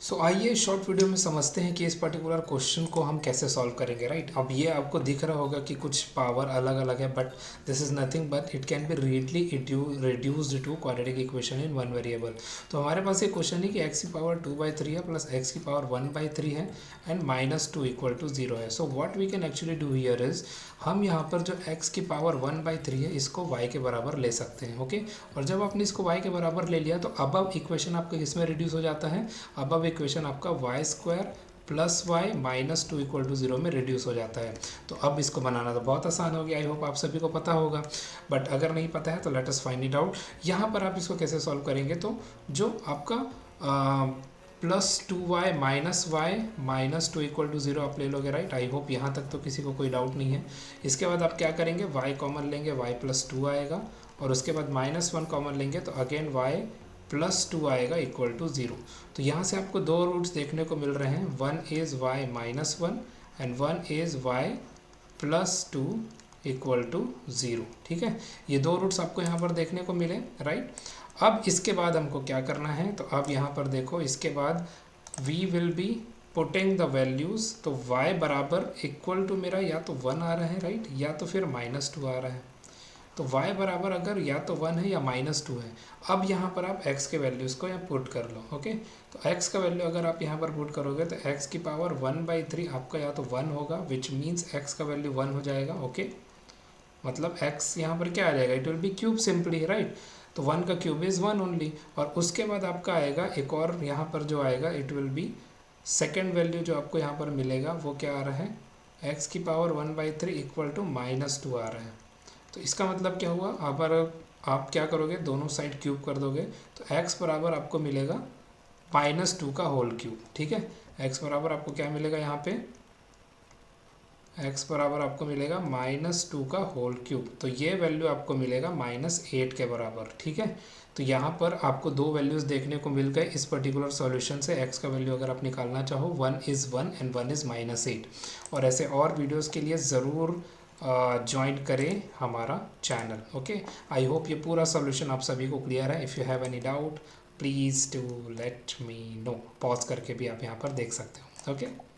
सो आइए short video में समझते हैं कि इस पर्टिकुलर क्वेश्चन को हम कैसे सॉल्व करेंगे, राइट। अब ये आपको दिख रहा होगा कि कुछ पावर अलग अलग है, but this is nothing but it can be readily reduced to quadratic equation in one variable. तो हमारे पास ये क्वेश्चन है कि x की पावर 2/3 है प्लस x की पावर 1/3 है एंड -2 इक्वल टू 0 है। So what we can actually do here is, हम यहाँ पर जो x की पावर 1/3 है इसको y के बराबर ले सकते हैं, ओके। और जब आपने इसको y के बराबर ले लिया तो अब इक्वेशन आपका किसमें रिड्यूस हो जाता है, अब इक्वेशन आपका y square plus y -2 equal to 0 में रिड्यूस हो जाता है। तो अब इसको बनाना तो बहुत आसान हो गया, आई होप आप सभी को पता होगा, बट अगर नहीं पता है तो let us find it out. यहाँ पर आप इसको कैसे सॉल्व करेंगे, तो जो आपका +2y -2 इक्वल टू 0 आप ले लोगे, राइट। आई होप यहाँ तक तो किसी को कोई डाउट नहीं है। इसके बाद आप क्या करेंगे, y कॉमन लेंगे, y +2 आएगा, और उसके बाद -1 कॉमन लेंगे तो अगेन y +2 आएगा इक्वल टू 0। तो यहाँ से आपको दो रूट्स देखने को मिल रहे हैं, one is y -1 and one is y +2 equal to 0, ठीक है। ये दो रूट्स आपको यहाँ पर देखने को मिले, राइट। अब इसके बाद हमको क्या करना है, तो अब यहाँ पर देखो, इसके बाद we will be putting the values. तो y बराबर इक्वल टू मेरा या तो 1 आ रहा है, राइट, या तो फिर -2 आ रहा है। तो y बराबर अगर या तो 1 है या -2 है। अब यहाँ पर आप x के वैल्यूज़ को यहाँ पुट कर लो, ओके। तो x का वैल्यू अगर आप यहाँ पर पुट करोगे तो x की पावर 1/3 आपका या तो 1 होगा, विच मीन्स x का वैल्यू 1 हो जाएगा, ओके। मतलब x यहाँ पर क्या आ जाएगा, it will be cube simply, right. तो 1 का क्यूब इज़ 1 ओनली। और उसके बाद आपका आएगा एक और यहाँ पर जो आएगा, it will be second value जो आपको यहाँ पर मिलेगा वो क्या आ रहा है, x की पावर 1/3 इक्वल टू -2 आ रहा है। तो इसका मतलब क्या हुआ, अगर आप क्या करोगे, दोनों साइड क्यूब कर दोगे तो x बराबर आपको मिलेगा -2 का होल क्यूब, ठीक है। x बराबर आपको क्या मिलेगा, यहाँ पे x बराबर आपको मिलेगा -2 का होल क्यूब। तो ये वैल्यू आपको मिलेगा -8 के बराबर, ठीक है। तो यहाँ पर आपको दो वैल्यूज़ देखने को मिल गए इस पर्टिकुलर सॉल्यूशन से। x का वैल्यू अगर आप निकालना चाहो 1 इज़ 1 एंड 1 इज़ -8। और ऐसे और वीडियोज़ के लिए ज़रूर ज्वाइन करें हमारा चैनल, ओके। आई होप ये पूरा सॉल्यूशन आप सभी को क्लियर है। If you have any doubt please to let me know, pause करके भी आप यहाँ पर देख सकते हो, ओके।